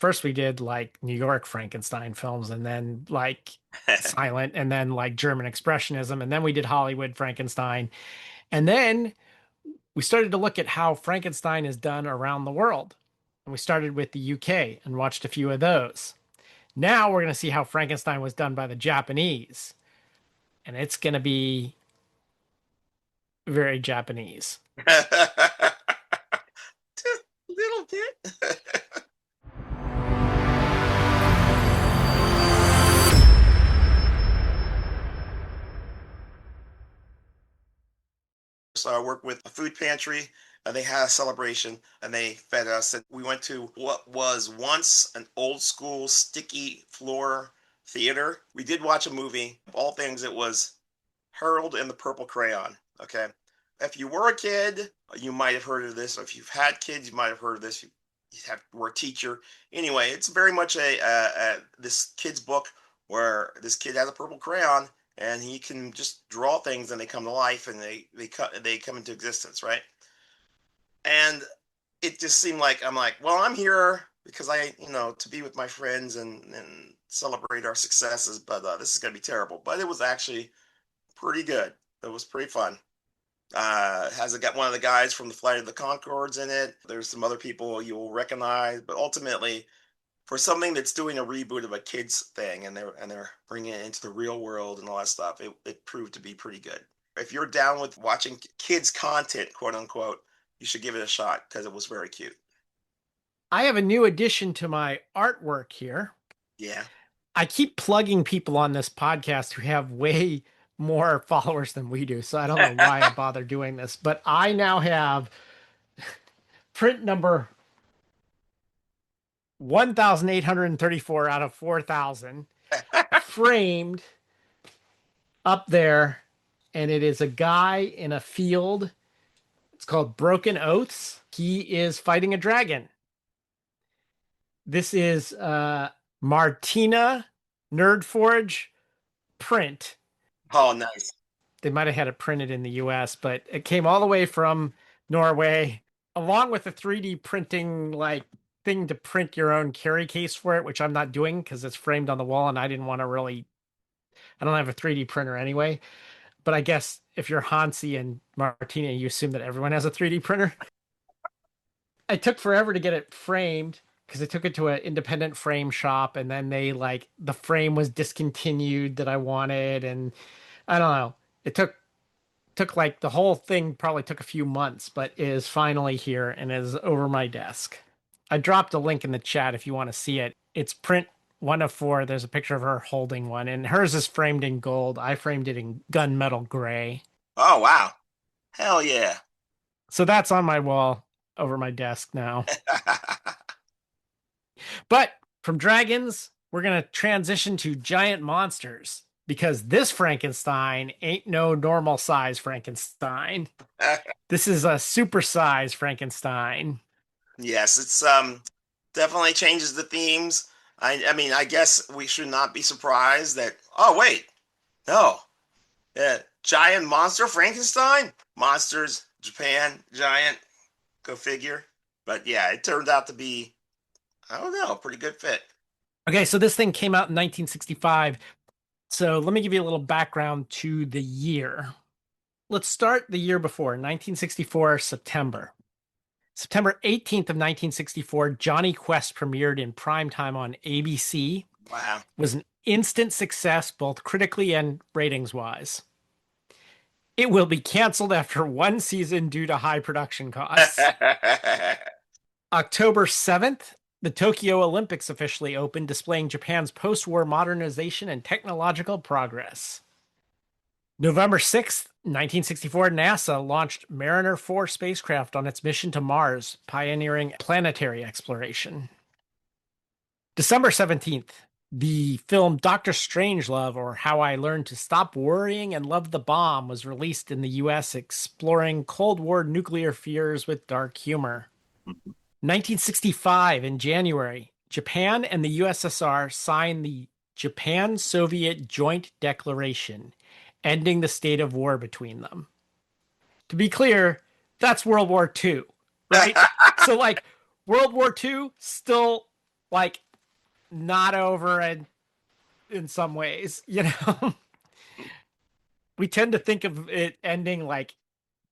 first we did like New York Frankenstein films and then like silent and then like German expressionism and then we did Hollywood Frankenstein. And then we started to look at how Frankenstein is done around the world. And we started with the UK and watched a few of those. Now we're going to see how Frankenstein was done by the Japanese. And it's going to be very Japanese. Just a little bit. So I work with a food pantry, and they had a celebration, and they fed us. And we went to what was once an old school sticky floor theater. We did watch a movie. Of all things, it was Harold and the Purple Crayon. Okay. If you were a kid, you might have heard of this. If you've had kids, you might have heard of this. Were a teacher. Anyway, it's very much this kid's book where this kid has a purple crayon and he can just draw things and they come to life and they come into existence, right? And it just seemed like I'm like, well, I'm here because to be with my friends and celebrate our successes, but this is gonna be terrible. But it was actually pretty good. It was pretty fun. Has got one of the guys from the Flight of the Concords in it. There's some other people you'll recognize, but ultimately, for something that's doing a reboot of a kids thing and they're bringing it into the real world and all that stuff, it proved to be pretty good. If you're down with watching kids content, quote unquote, you should give it a shot because it was very cute. I have a new addition to my artwork here. Yeah. I keep plugging people on this podcast who have way more followers than we do. So I don't know why I bother doing this, but I now have print number 1,834 out of 4,000 framed up there. And it is a guy in a field. It's called Broken Oaths. He is fighting a dragon. This is Martina Nerdforge print. Oh, nice. They might have had it printed in the US, but it came all the way from Norway, along with a 3D printing like thing to print your own carry case for it, which I'm not doing because it's framed on the wall and I didn't want to really. I don't have a 3D printer anyway. But I guess if you're Hansi and Martina, you assume that everyone has a 3D printer. I took forever to get it framed because I took it to an independent frame shop and then they like the frame was discontinued that I wanted and I don't know. It took like the whole thing probably took a few months, but is finally here and is over my desk. I dropped a link in the chat if you want to see it. It's print 1 of 4. There's a picture of her holding one, and hers is framed in gold. I framed it in gunmetal gray. Oh, wow. Hell yeah. So that's on my wall over my desk now. But from dragons, we're going to transition to giant monsters because this Frankenstein ain't no normal size Frankenstein. This is a super size Frankenstein. Yes, it's definitely changes the themes. I mean, I guess we should not be surprised that, oh wait, no. Giant monster Frankenstein? Monsters, Japan, giant, go figure. But yeah, it turned out to be, I don't know, a pretty good fit. Okay, so this thing came out in 1965. So let me give you a little background to the year. Let's start the year before, 1964, September. September 18th of 1964, Johnny Quest premiered in primetime on ABC. Wow. Was an instant success, both critically and ratings wise. It will be canceled after 1 season due to high production costs. October 7th, the Tokyo Olympics officially opened, displaying Japan's post-war modernization and technological progress. November 6th, 1964, NASA launched Mariner 4 spacecraft on its mission to Mars, pioneering planetary exploration. December 17th, the film Doctor Strangelove, or How I Learned to Stop Worrying and Love the Bomb, was released in the US, exploring Cold War nuclear fears with dark humor. 1965, in January, Japan and the USSR signed the Japan-Soviet Joint Declaration, ending the state of war between them. To be clear, that's World War II, right? So, like, World War II, still, like not over and in some ways, you know. We tend to think of it ending like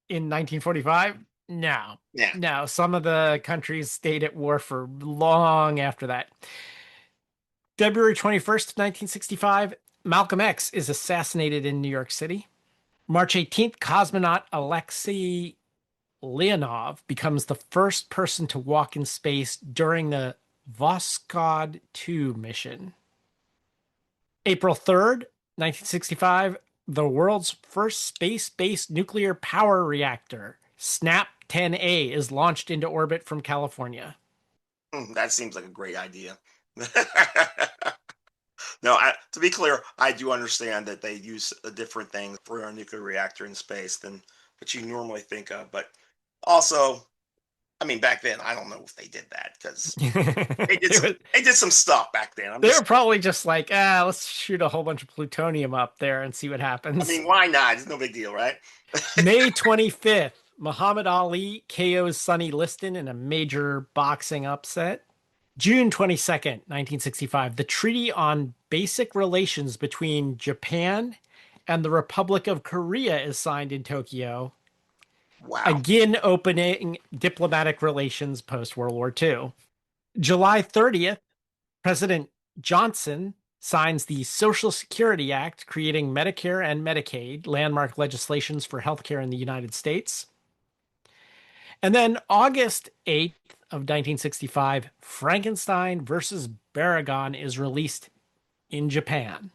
in 1945. No, Yeah. no. Some of the countries stayed at war for long after that. February 21st, 1965, Malcolm X is assassinated in New York City. March 18th, cosmonaut Alexei Leonov becomes the first person to walk in space during the Voskhod 2 mission. April 3rd, 1965, the world's first space-based nuclear power reactor, SNAP 10A, is launched into orbit from California. That seems like a great idea. No, to be clear, I do understand that they use a different thing for a nuclear reactor in space than what you normally think of. But also, I mean, back then, I don't know if they did that because it was, they did some stuff back then. I'm they were just, probably just like, let's shoot a whole bunch of plutonium up there and see what I happens. mean, why not? It's no big deal, right? May 25th, Muhammad Ali KOs Sonny Liston in a major boxing upset. June 22nd, 1965, the Treaty on Basic Relations between Japan and the Republic of Korea is signed in Tokyo, Wow. again opening diplomatic relations post World War II. July 30th, President Johnson signs the Social Security Act, creating Medicare and Medicaid, landmark legislations for healthcare in the United States. And then August 8th of 1965, Frankenstein versus Baragon is released in Japan.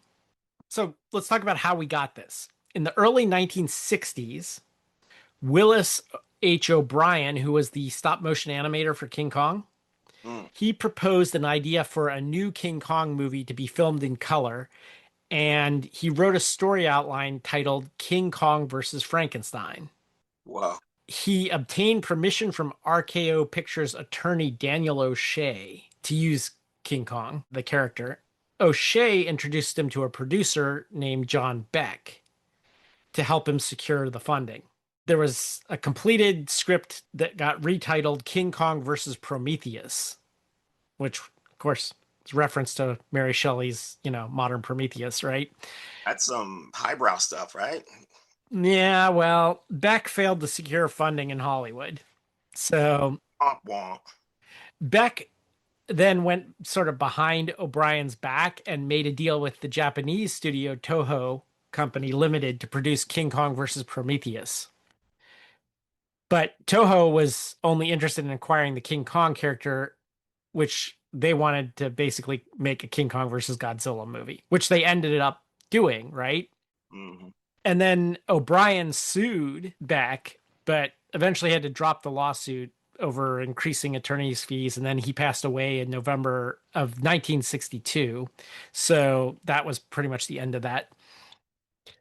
So let's talk about how we got this. In the early 1960s, Willis H. O'Brien, who was the stop motion animator for King Kong, Mm, he proposed an idea for a new King Kong movie to be filmed in color. And he wrote a story outline titled King Kong versus Frankenstein. wow. He obtained permission from RKO Pictures attorney Daniel O'Shea to use King Kong, the character. O'Shea introduced him to a producer named John Beck to help him secure the funding. There was a completed script that got retitled King Kong versus Prometheus, which, of course, is reference to Mary Shelley's, modern Prometheus, right? That's some highbrow stuff, right? Yeah, well, Beck failed to secure funding in Hollywood. So Womp womp. Beck then went sort of behind O'Brien's back and made a deal with the Japanese studio Toho Company Limited to produce King Kong versus Prometheus. But Toho was only interested in acquiring the King Kong character, which they wanted to basically make a King Kong versus Godzilla movie, which they ended up doing, right? Hmm. And then O'Brien sued Beck, but eventually had to drop the lawsuit over increasing attorney's fees. And then he passed away in November of 1962. So that was pretty much the end of that.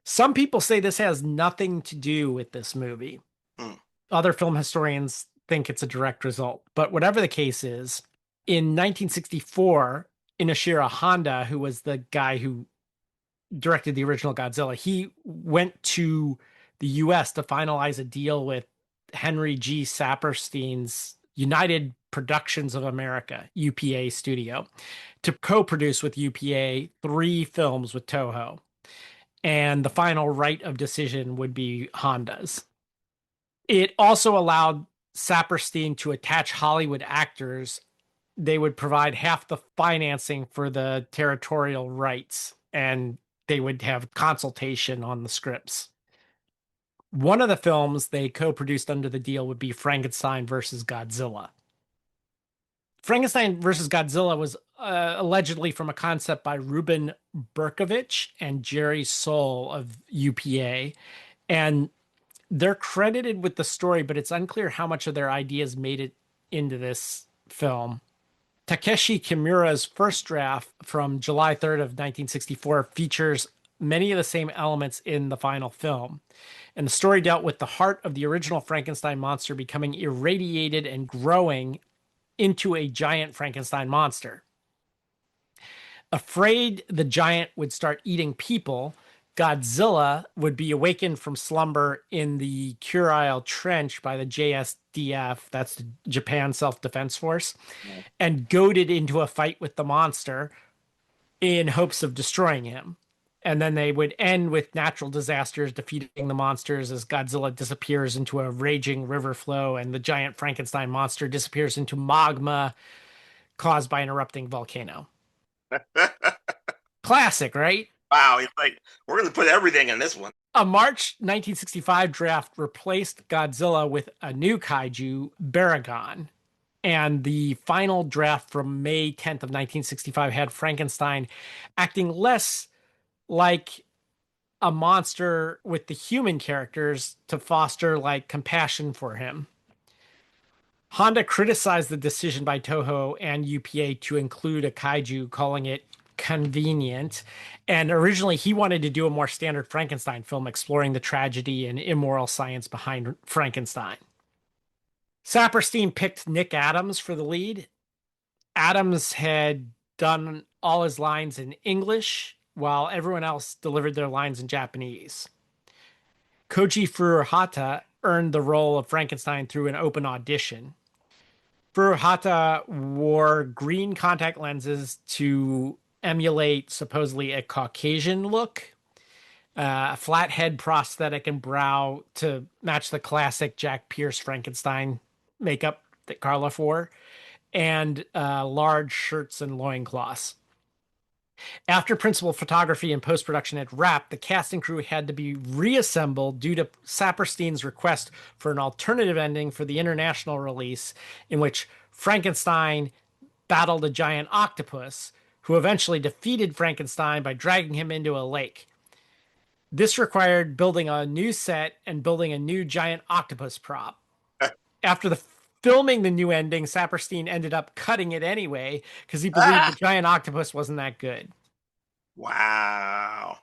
Some people say this has nothing to do with this movie. Mm, Other film historians think it's a direct result. But whatever the case is, in 1964, Inashira Honda, who was the guy who directed the original Godzilla, he went to the US to finalize a deal with Henry G. Saperstein's United Productions of America, UPA studio, to co-produce with UPA 3 films with Toho. And the final right of decision would be Honda's. It also allowed Saperstein to attach Hollywood actors. They would provide half the financing for the territorial rights, and they would have consultation on the scripts. One of the films they co-produced under the deal would be Frankenstein versus Godzilla. Frankenstein versus Godzilla was allegedly from a concept by Ruben Berkovich and Jerry Soule of UPA, and they're credited with the story, but it's unclear how much of their ideas made it into this film. Takeshi Kimura's first draft from July 3rd of 1964 features many of the same elements in the final film. And the story dealt with the heart of the original Frankenstein monster becoming irradiated and growing into a giant Frankenstein monster. Afraid the giant would start eating people, Godzilla would be awakened from slumber in the Kurile Trench by the JSDF, that's the Japan Self-Defense Force, and goaded into a fight with the monster in hopes of destroying him. And then they would end with natural disasters defeating the monsters as Godzilla disappears into a raging river flow and the giant Frankenstein monster disappears into magma caused by an erupting volcano. Classic, right? Wow, it's like we're going to put everything in this one. A March 1965 draft replaced Godzilla with a new kaiju, Baragon. And the final draft from May 10th of 1965 had Frankenstein acting less like a monster with the human characters to foster like compassion for him. Honda criticized the decision by Toho and UPA to include a kaiju, calling it convenient. And originally, he wanted to do a more standard Frankenstein film exploring the tragedy and immoral science behind Frankenstein. Saperstein picked Nick Adams for the lead. Adams had done all his lines in English, while everyone else delivered their lines in Japanese. Koji Furuhata earned the role of Frankenstein through an open audition. Furuhata wore green contact lenses to emulate supposedly a Caucasian look, a flat head prosthetic and brow to match the classic Jack Pierce Frankenstein makeup that Karloff wore, and large shirts and loincloths. After principal photography and post production had wrapped, the cast and crew had to be reassembled due to Saperstein's request for an alternative ending for the international release, in which Frankenstein battled a giant octopus who eventually defeated Frankenstein by dragging him into a lake. This required building a new set and building a new giant octopus prop. After the filming the new ending, Saperstein ended up cutting it anyway because he believed the giant octopus wasn't that good. Wow.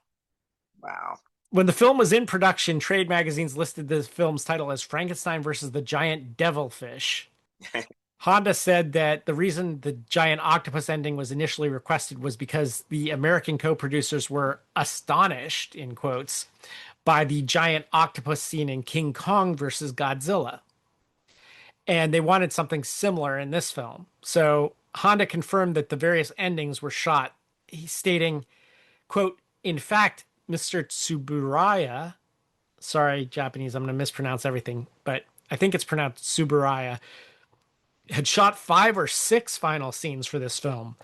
Wow. When the film was in production, trade magazines listed the film's title as Frankenstein versus the Giant Devilfish. Honda said that the reason the giant octopus ending was initially requested was because the American co-producers were astonished, in quotes, by the giant octopus scene in King Kong versus Godzilla. And they wanted something similar in this film. So Honda confirmed that the various endings were shot. He's stating, quote, in fact, Mr. Tsuburaya, sorry, Japanese, I'm going to mispronounce everything, but I think it's pronounced Tsuburaya, had shot 5 or 6 final scenes for this film.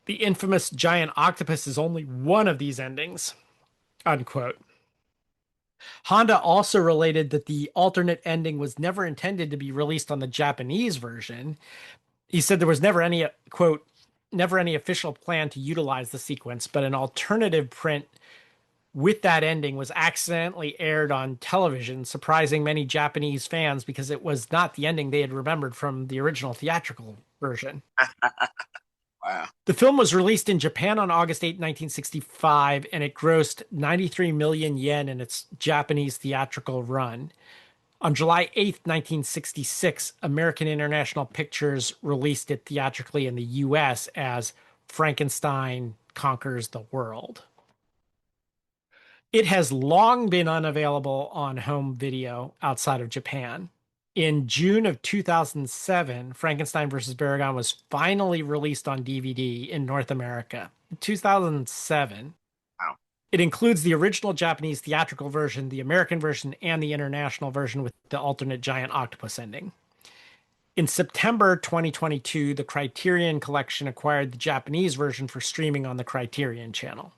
The infamous giant octopus is only one of these endings, unquote. Honda also related that the alternate ending was never intended to be released on the Japanese version. He said there was never any, quote, never any official plan to utilize the sequence, but an alternative print with that ending was accidentally aired on television, surprising many Japanese fans because it was not the ending they had remembered from the original theatrical version. Wow. The film was released in Japan on August 8, 1965, and it grossed 93 million yen in its Japanese theatrical run. On July 8, 1966, American International Pictures released it theatrically in the US as Frankenstein Conquers the World. It has long been unavailable on home video outside of Japan. In June of 2007, Frankenstein vs. Baragon was finally released on DVD in North America. In 2007. Wow. It includes the original Japanese theatrical version, the American version, and the international version with the alternate giant octopus ending. In September 2022, the Criterion Collection acquired the Japanese version for streaming on the Criterion channel.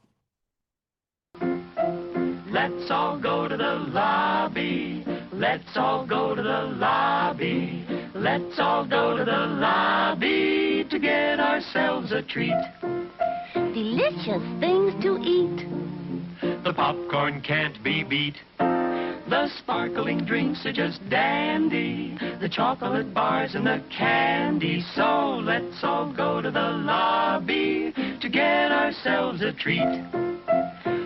Let's all go to the lobby. Let's all go to the lobby. Let's all go to the lobby to get ourselves a treat. Delicious things to eat. The popcorn can't be beat. The sparkling drinks are just dandy. The chocolate bars and the candy. So let's all go to the lobby to get ourselves a treat.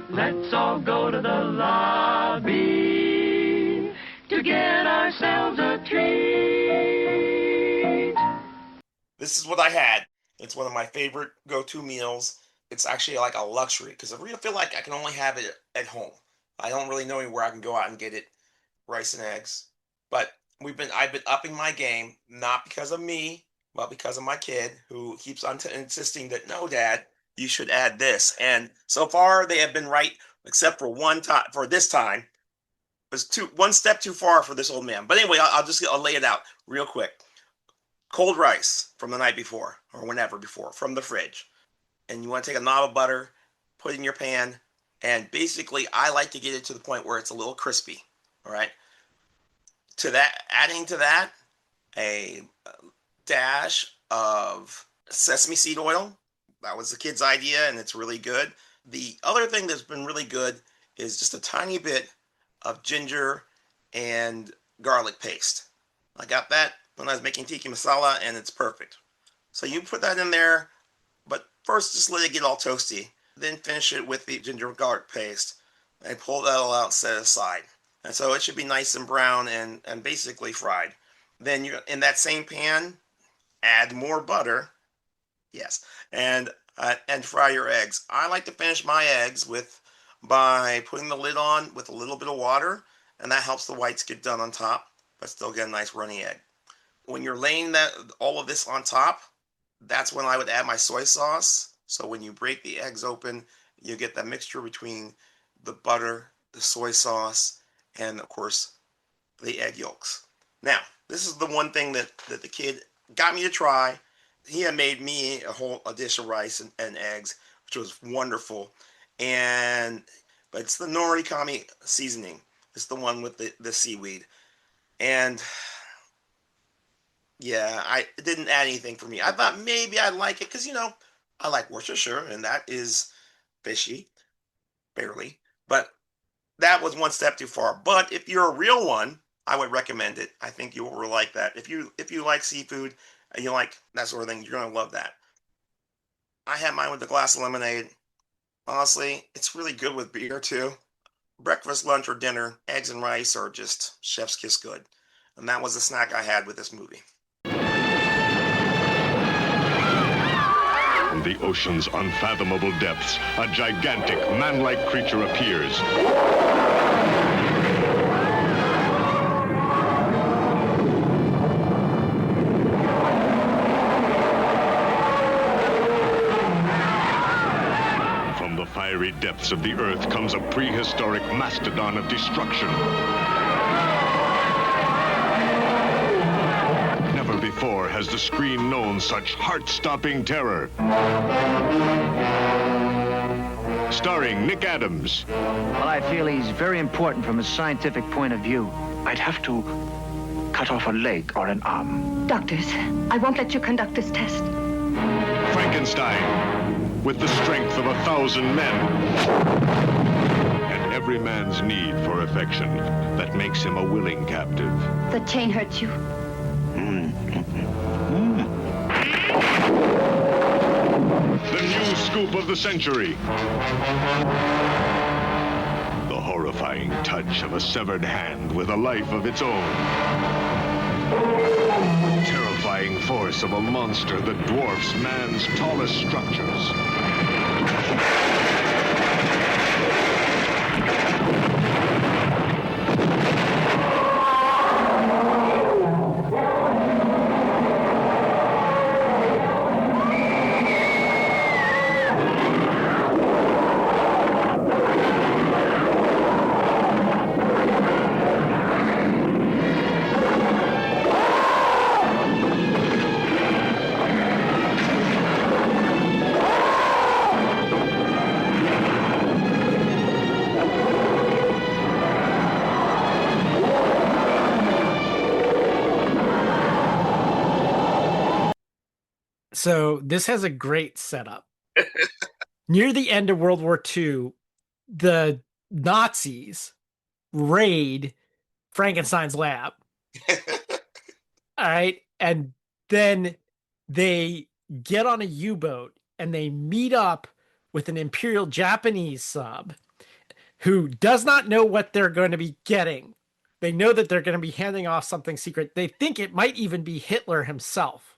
Let's all go to the lobby to get ourselves a treat. This is what I had. It's one of my favorite go-to meals. It's actually like a luxury because I really feel like I can only have it at home. I don't really know anywhere I can go out and get it, rice and eggs. But I've been upping my game, not because of me, but because of my kid who keeps on insisting that no, Dad, you should add this. And so far they have been right, except for one time. For this time, it was one step too far for this old man. But anyway, I'll lay it out real quick. Cold rice from the night before or whenever before from the fridge, and you want to take a knob of butter, put it in your pan, and basically I like to get it to the point where it's a little crispy. All right. Adding to that a dash of sesame seed oil. That was the kid's idea, and it's really good. The other thing that's been really good is just a tiny bit of ginger and garlic paste. I got that when I was making tiki masala, and it's perfect. So you put that in there, but first just let it get all toasty. Then finish it with the ginger garlic paste and pull that all out and set it aside. And so it should be nice and brown and basically fried. Then you in that same pan, add more butter. Yes, and fry your eggs. I like to finish my eggs by putting the lid on with a little bit of water, and that helps the whites get done on top, but still get a nice runny egg. When you're laying all of this on top, that's when I would add my soy sauce. So when you break the eggs open, you get that mixture between the butter, the soy sauce, and of course the egg yolks. Now, this is the one thing that the kid got me to try. He had made me a dish of rice and eggs, which was wonderful. But it's the norikami seasoning. It's the one with the seaweed. And yeah, it didn't add anything for me. I thought maybe I'd like it because, I like Worcestershire, and that is fishy, barely. But that was one step too far. But if you're a real one, I would recommend it. I think you will like that. If you like seafood and you like that sort of thing, you're going to love that. I had mine with a glass of lemonade. Honestly, it's really good with beer too. Breakfast, lunch, or dinner, eggs and rice are just chef's kiss good. And that was the snack I had with this movie. From the ocean's unfathomable depths, a gigantic, man-like creature appears. From the fiery depths of the earth comes a prehistoric mastodon of destruction. Never before has the screen known such heart-stopping terror. Starring Nick Adams. Well, I feel he's very important from a scientific point of view. I'd have to cut off a leg or an arm. Doctors, I won't let you conduct this test. Frankenstein, with the strength of 1,000 men. And every man's need for affection that makes him a willing captive. The chain hurts you. The new scoop of the century. The horrifying touch of a severed hand with a life of its own. Terrifying force of a monster that dwarfs man's tallest structures. So this has a great setup. Near the end of World War II, the Nazis raid Frankenstein's lab. All right. And then they get on a U-boat and they meet up with an Imperial Japanese sub who does not know what they're going to be getting. They know that they're going to be handing off something secret. They think it might even be Hitler himself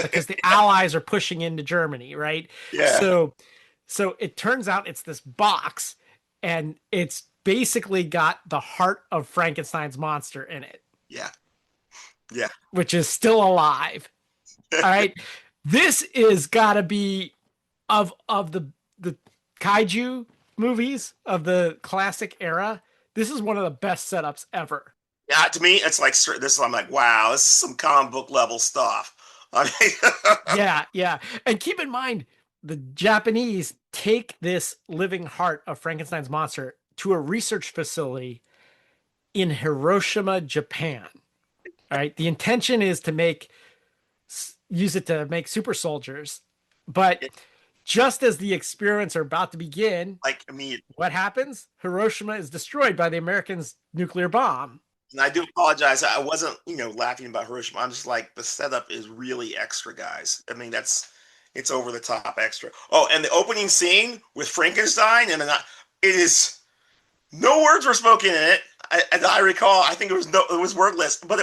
because the Allies are pushing into Germany, right? Yeah. So So it turns out it's this box, and it's basically got the heart of Frankenstein's monster in it, Yeah. Yeah. which is still alive. All right. This is gotta be of the kaiju movies of the classic era. This is one of the best setups ever. Yeah, to me, it's like this. I'm like, wow, this is some comic book level stuff. I mean, Yeah. And keep in mind, the Japanese take this living heart of Frankenstein's monster to a research facility in Hiroshima, Japan. All right. The intention is to use it to make super soldiers. But just as the experiments are about to begin, like, I mean, what happens? Hiroshima is destroyed by the Americans' nuclear bomb. and I do apologize. I wasn't, laughing about Hiroshima. I'm just like, the setup is really extra, guys. I mean, it's over the top extra. Oh, and the opening scene with Frankenstein, and it is no words were spoken in it. As I recall, I think it was wordless, but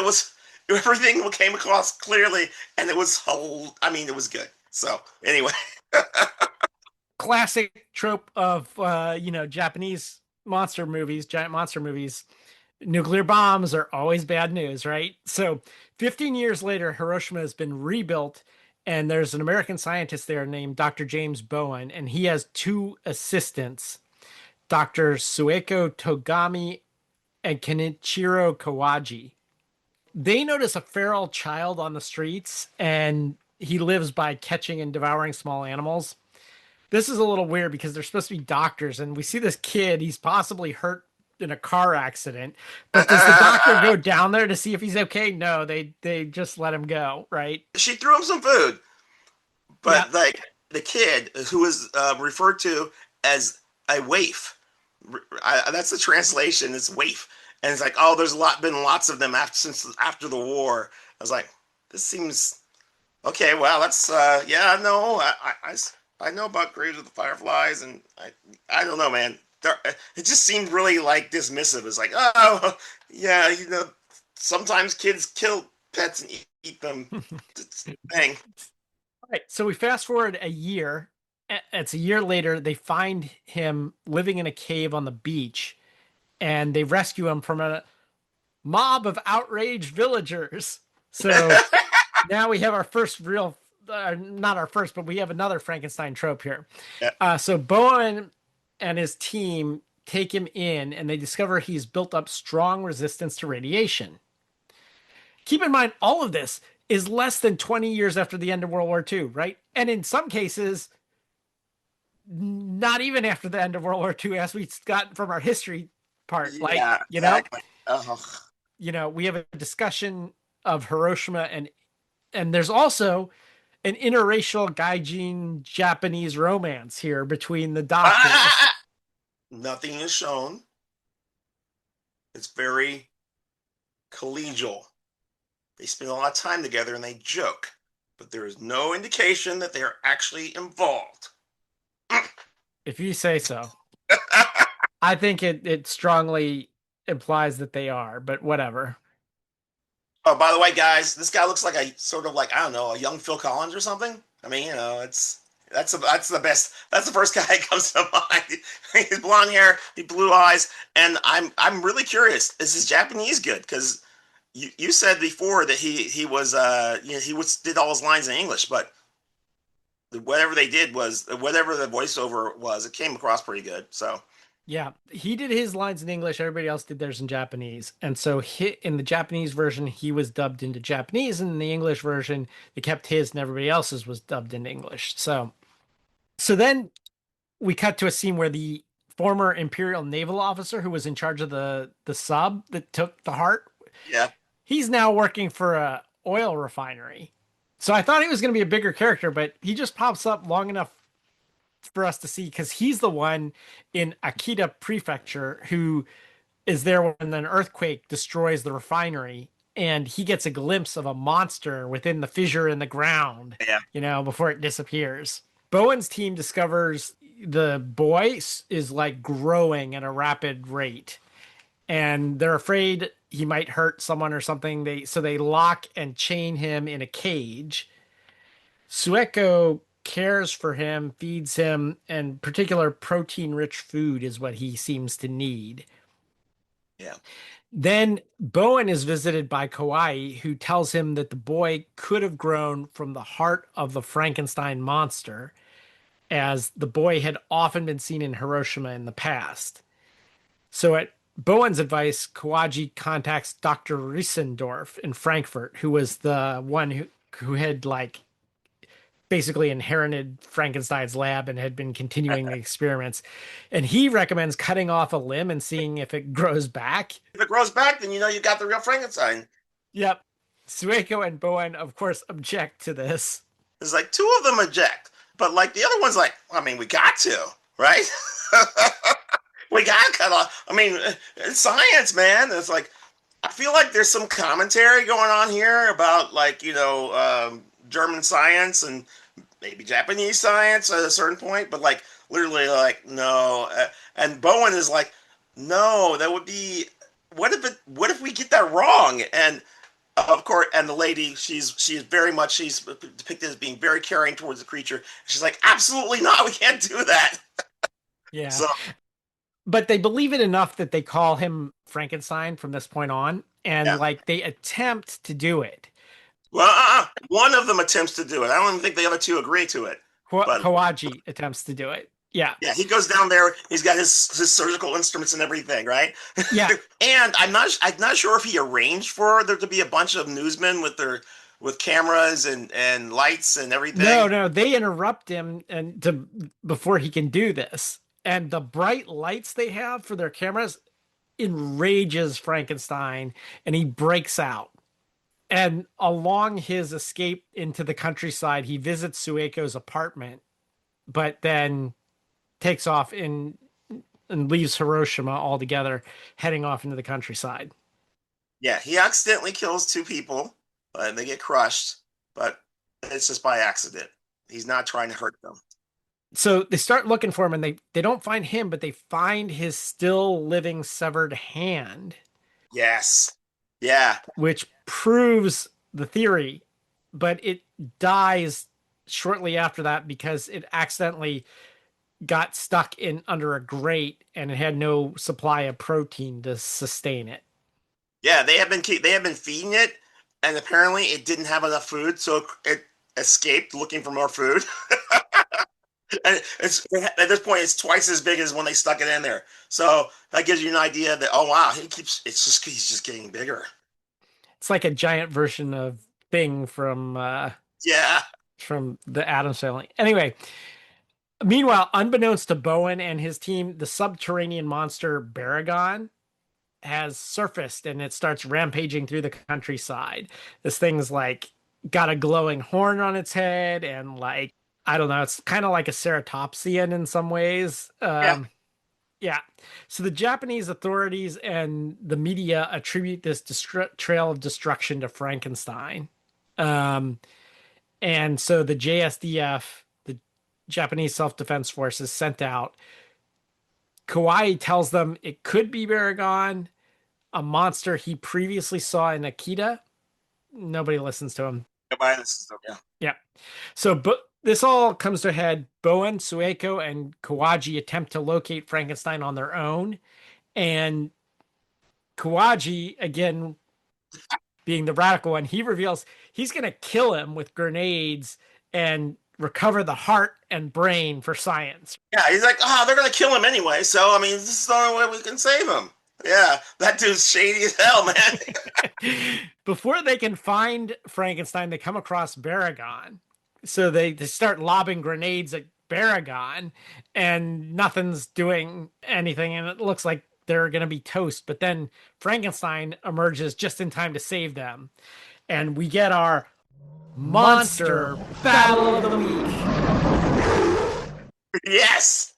everything came across clearly, and it was, it was good. So anyway, Classic trope of Japanese monster movies, giant monster movies. Nuclear bombs are always bad news, right? So 15 years later, Hiroshima has been rebuilt, and there's an American scientist there named Dr. James Bowen, and he has two assistants, Dr. Sueko Togami and Kenichiro Kawaji. They notice a feral child on the streets, and he lives by catching and devouring small animals. This is a little weird because they're supposed to be doctors, and we see this kid, he's possibly hurt in a car accident, but does the doctor go down there to see if he's okay? No, they just let him go, right? she threw him some food, but Yeah. like the kid who is referred to as a waif, that's the translation. It's waif, and it's like, oh, there's been lots of them since after the war. I was like, this seems okay. Well, that's yeah, no, I know about Graves of the Fireflies, and I don't know, man. It just seemed really like dismissive. It's like, oh, yeah, sometimes kids kill pets and eat them. Dang. All right, so we fast forward a year. It's a year later. They find him living in a cave on the beach, and they rescue him from a mob of outraged villagers. So now we have our first real, not our first, but we have another Frankenstein trope here. Yeah. So Bowen and his team take him in, and they discover he's built up strong resistance to radiation. Keep in mind, all of this is less than 20 years after the end of World War II, right? And in some cases, not even after the end of World War II, as we got from our history part. Yeah, exactly. We have a discussion of Hiroshima, and there's also an interracial gaijin Japanese romance here between the doctors. Nothing is shown. It's very collegial. They spend a lot of time together and they joke, but there is no indication that they are actually involved. If you say so. I think it strongly implies that they are, but whatever. Oh, by the way, guys, this guy looks like a sort of like, I don't know, a young Phil Collins or something. I mean, that's the best. That's the first guy that comes to mind. His blonde hair, the blue eyes, and I'm really curious. Is his Japanese good? Because you said before that he was did all his lines in English, but whatever they did was whatever the voiceover was, it came across pretty good. So Yeah, he did his lines in English. Everybody else did theirs in Japanese. And so in the Japanese version, he was dubbed into Japanese. And in the English version, they kept his and everybody else's was dubbed into English. So then we cut to a scene where the former Imperial naval officer who was in charge of the sub that took the heart, yeah, he's now working for a oil refinery. So I thought he was going to be a bigger character, but he just pops up long enough for us to see, because he's the one in Akita Prefecture who is there when an earthquake destroys the refinery, and he gets a glimpse of a monster within the fissure in the ground, before it disappears. Bowen's team discovers the boy is like growing at a rapid rate, and they're afraid he might hurt someone or something. So they lock and chain him in a cage. Sueko cares for him, feeds him, and particular protein-rich food is what he seems to need. Yeah. Then Bowen is visited by Kauai, who tells him that the boy could have grown from the heart of the Frankenstein monster, as the boy had often been seen in Hiroshima in the past. So at Bowen's advice, Kawaji contacts Dr. Riesendorf in Frankfurt, who was the one who had like basically inherited Frankenstein's lab and had been continuing the experiments. And he recommends cutting off a limb and seeing if it grows back. If it grows back, then you know you got the real Frankenstein. Yep. Sueko and Bowen, of course, object to this. There's like two of them object, but like the other one's like, I mean, we got to, right? We got to cut off. I mean, it's science, man. It's like, I feel like there's some commentary going on here about like, German science and maybe Japanese science at a certain point, but like literally like, no. And Bowen is like, no, that would be, what if we get that wrong? And of course, and the lady, she's depicted as being very caring towards the creature. She's like, absolutely not, we can't do that. Yeah. So, but they believe it enough that they call him Frankenstein from this point on, and like they attempt to do it. Well, one of them attempts to do it. I don't even think the other two agree to it. Kawaji attempts to do it. Yeah. Yeah, he goes down there. He's got his surgical instruments and everything, right? Yeah. And I'm not sure if he arranged for there to be a bunch of newsmen with cameras and lights and everything. No, they interrupt him before he can do this. And the bright lights they have for their cameras enrages Frankenstein, and he breaks out. And along his escape into the countryside, he visits Sueko's apartment, but then takes off and leaves Hiroshima altogether, heading off into the countryside. Yeah, he accidentally kills two people, and they get crushed, but it's just by accident. He's not trying to hurt them. So they start looking for him, and they don't find him, but they find his still living severed hand. Yes. Yeah. Which proves the theory, but it dies shortly after that because it accidentally got stuck in under a grate and it had no supply of protein to sustain it. Yeah, they have been feeding it, and apparently it didn't have enough food, so it escaped looking for more food. And at this point, it's twice as big as when they stuck it in there. So that gives you an idea that, oh wow, he's just getting bigger. It's like a giant version of Thing from from the Addams Family. Anyway, meanwhile, unbeknownst to Bowen and his team, the subterranean monster Baragon has surfaced and it starts rampaging through the countryside. This thing's like got a glowing horn on its head and like, I don't know, it's kind of like a ceratopsian in some ways. Yeah. So the Japanese authorities and the media attribute this trail of destruction to Frankenstein. And so the JSDF, the Japanese Self-Defense Force, is sent out. Kauai tells them it could be Baragon, a monster he previously saw in Akita. Nobody listens to him. Nobody listens to him, yeah. So, this all comes to a head. Bowen, Sueko, and Kawaji attempt to locate Frankenstein on their own. And Kawaji, again, being the radical one, he reveals he's going to kill him with grenades and recover the heart and brain for science. Yeah, he's like, they're going to kill him anyway. So, I mean, this is the only way we can save him. Yeah, that dude's shady as hell, man. Before they can find Frankenstein, they come across Baragon. So they start lobbing grenades at Baragon, and nothing's doing anything, and it looks like they're going to be toast. But then Frankenstein emerges just in time to save them, and we get our Monster Battle of the Week. Yes!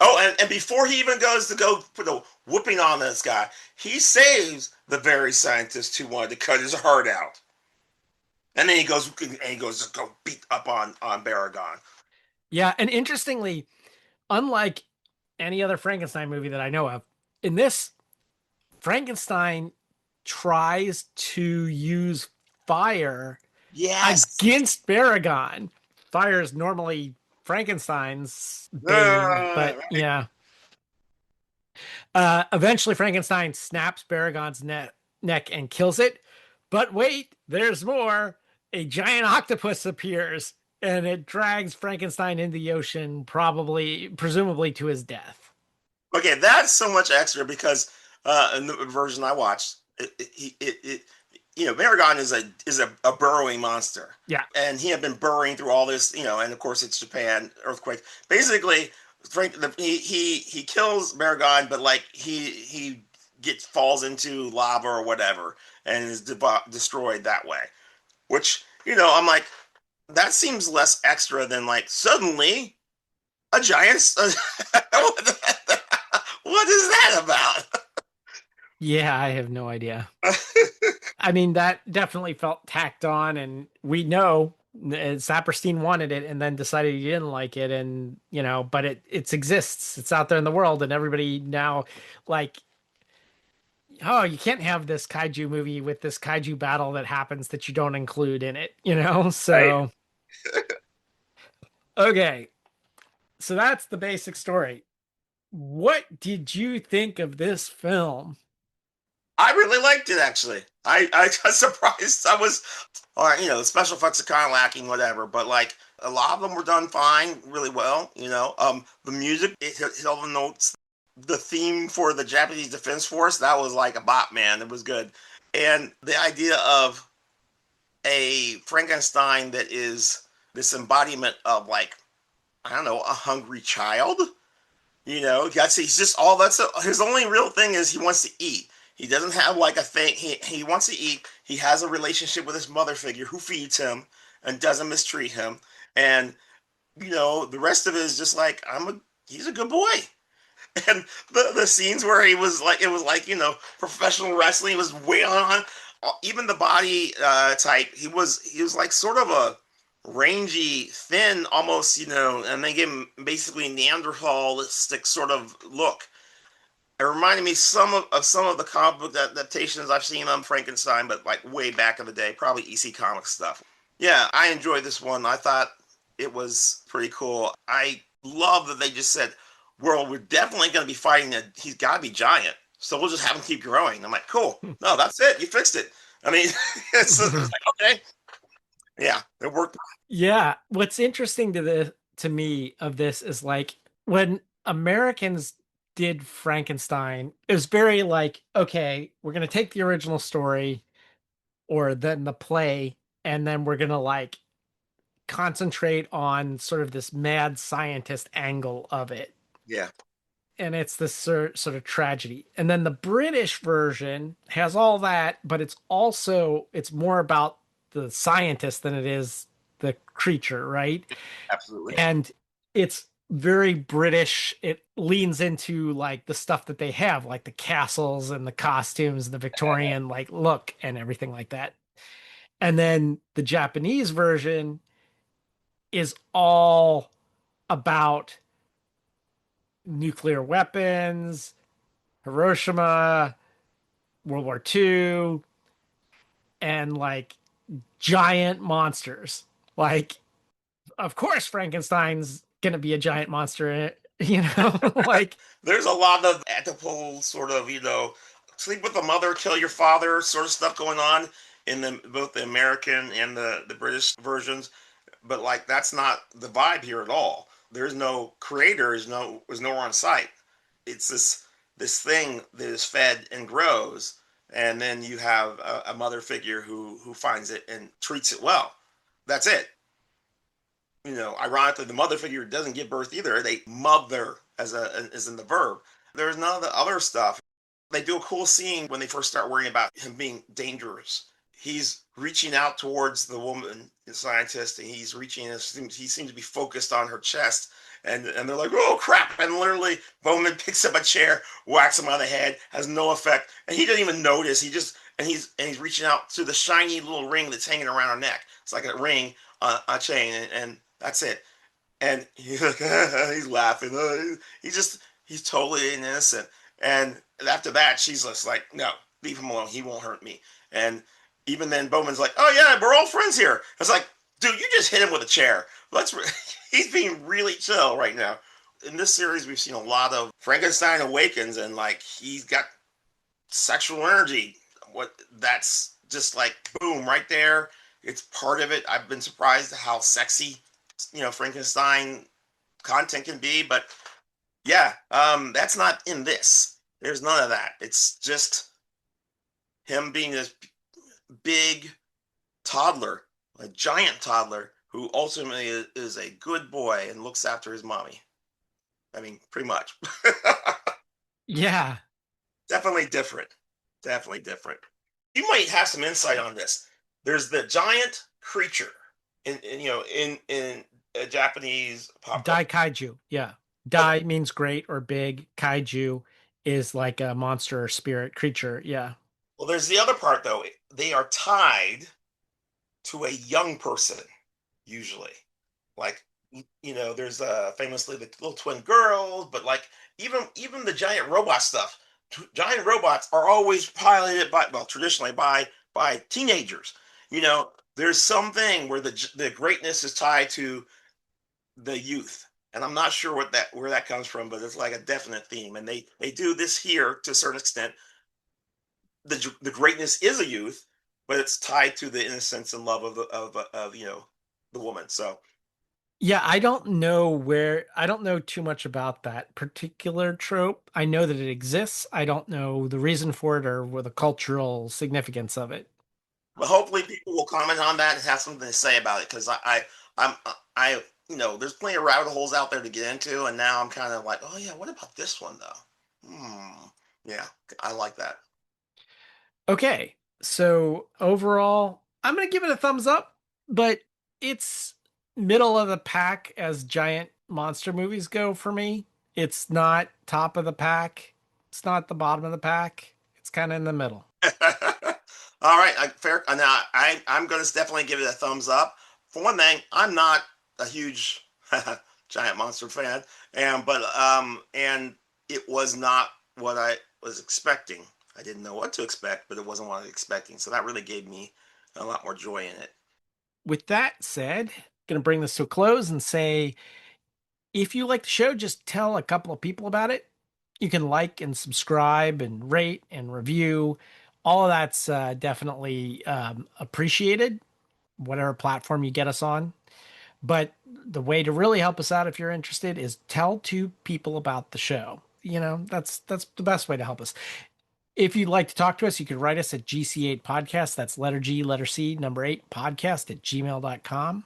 And before he even goes to go put a whooping on this guy, he saves the very scientist who wanted to cut his heart out. And then he goes to go beat up on Baragon. Yeah, and interestingly, unlike any other Frankenstein movie that I know of, in this, Frankenstein tries to use fire Yes. against Baragon. Fire is normally Frankenstein's bane, but yeah. Eventually, Frankenstein snaps Baragon's neck and kills it. But wait, there's more. A giant octopus appears and it drags Frankenstein into the ocean, presumably to his death. Okay, that's so much extra because in the version I watched, Baragon is a burrowing monster. Yeah. And he had been burrowing through all this, and of course it's Japan earthquake. Basically, he kills Baragon, but like he falls into lava or whatever and is destroyed that way. Which I'm like, that seems less extra than like suddenly a giant. What is that about? Yeah, I have no idea. I mean, that definitely felt tacked on, and we know Saperstein wanted it and then decided he didn't like it, and but it exists. It's out there in the world, and everybody now like, oh, you can't have this kaiju movie with this kaiju battle that happens that you don't include in it, So Right. okay, so that's the basic story. What did you think of this film? I really liked it actually. I got surprised. I was, all right, the special effects are kind of lacking, whatever, but like a lot of them were done fine, really well. The music it hit all the notes. The theme for the Japanese Defense Force that was like a bop, man. It was good, and the idea of a Frankenstein that is this embodiment of like I don't know a hungry child. He's just all his only real thing is he wants to eat. He doesn't have like a thing. He wants to eat. He has a relationship with his mother figure who feeds him and doesn't mistreat him. And the rest of it is just like he's a good boy. And the scenes where he was like it was like professional wrestling was way on. Even the body type he was like sort of a rangy, thin, almost and they gave him basically Neanderthalistic sort of look. It reminded me some of the comic book adaptations I've seen on Frankenstein, but like way back in the day, probably EC Comics stuff. Yeah, I enjoyed this one. I thought it was pretty cool. I love that they just said, "Well, we're definitely going to be fighting that. He's got to be giant, so we'll just have him keep growing." I'm like, "Cool. No, that's it. You fixed it." I mean, it's like okay, yeah, it worked. Yeah, what's interesting to me of this is like when Americans did Frankenstein, it was very like, okay, we're gonna take the original story or then the play, and then we're gonna like concentrate on sort of this mad scientist angle of it. Yeah, And it's this sort of tragedy. And then the British version has all that, but it's more about the scientist than it is the creature, right? absolutely. And it's very British. It leans into like the stuff that they have, like the castles and the costumes and the Victorian like look and everything like that. And then the Japanese version is all about nuclear weapons, Hiroshima, World War II, and like giant monsters. Like, of course, Frankenstein's gonna be a giant monster, like There's a lot of ethical sort of sleep with the mother, kill your father sort of stuff going on in both the American and the British versions. But like that's not the vibe here at all. There's no creator, is nowhere on site. It's this thing that is fed and grows, and then you have a mother figure who finds it and treats it well. That's it. Ironically, the mother figure doesn't give birth either. They mother as in the verb. There's none of the other stuff. They do a cool scene when they first start worrying about him being dangerous. He's reaching out towards the woman, the scientist, and he's reaching. He seems to be focused on her chest, and they're like, "Oh crap!" And literally, Bowman picks up a chair, whacks him on the head, has no effect, and he doesn't even notice. He's reaching out to the shiny little ring that's hanging around her neck. It's like a ring, a chain, and that's it. And he's like, he's laughing. He's totally innocent. And after that, she's just like, no, leave him alone. He won't hurt me. And even then Bowman's like, oh yeah, we're all friends here. It's like, dude, you just hit him with a chair. He's being really chill right now. In this series, we've seen a lot of Frankenstein awakens, and like he's got sexual energy. What that's just like boom right there. It's part of it. I've been surprised at how sexy, Frankenstein content can be, but yeah, that's not in this. There's none of that. It's just him being this big toddler, a giant toddler who ultimately is a good boy and looks after his mommy. I mean, pretty much. Yeah. Definitely different. Definitely different. You might have some insight on this. There's the giant creature in a Japanese pop culture. Daikaiju. Yeah. Dai means great or big. Kaiju is like a monster or spirit creature. Yeah. Well, there's the other part though. They are tied to a young person usually. Like there's famously the little twin girls, but like even the giant robot stuff. Giant robots are always piloted traditionally by teenagers. There's something where the greatness is tied to the youth, and I'm not sure where that comes from, but it's like a definite theme, and they do this here to a certain extent. The greatness is a youth, but it's tied to the innocence and love of the woman. So Yeah, I don't know too much about that particular trope. I know that it exists. I don't know the reason for it or the cultural significance of it. but hopefully people will comment on that and have something to say about it, because I there's plenty of rabbit holes out there to get into, and now I'm kind of like, oh yeah, what about this one though? Yeah, I like that. Okay, so overall, I'm gonna give it a thumbs up, but it's middle of the pack as giant monster movies go for me. It's not top of the pack. It's not the bottom of the pack. It's kind of in the middle. All right, fair. Now I'm going to definitely give it a thumbs up. For one thing, I'm not a huge giant monster fan, and it was not what I was expecting. I didn't know what to expect, but it wasn't what I was expecting. So that really gave me a lot more joy in it. With that said, gonna bring this to a close and say if you like the show, just tell a couple of people about it. You can like and subscribe and rate and review. All of that's definitely appreciated, whatever platform you get us on. But the way to really help us out if you're interested is tell two people about the show. That's the best way to help us. If you'd like to talk to us, you can write us at GC8 Podcast. That's letter G, letter C, number 8 podcast at gmail.com.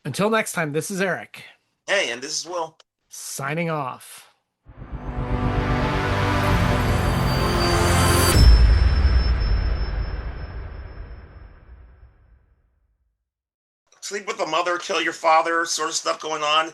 Until next time, this is Eric. Hey, and this is Will. Signing off. Sleep with the mother, kill your father sort of stuff going on.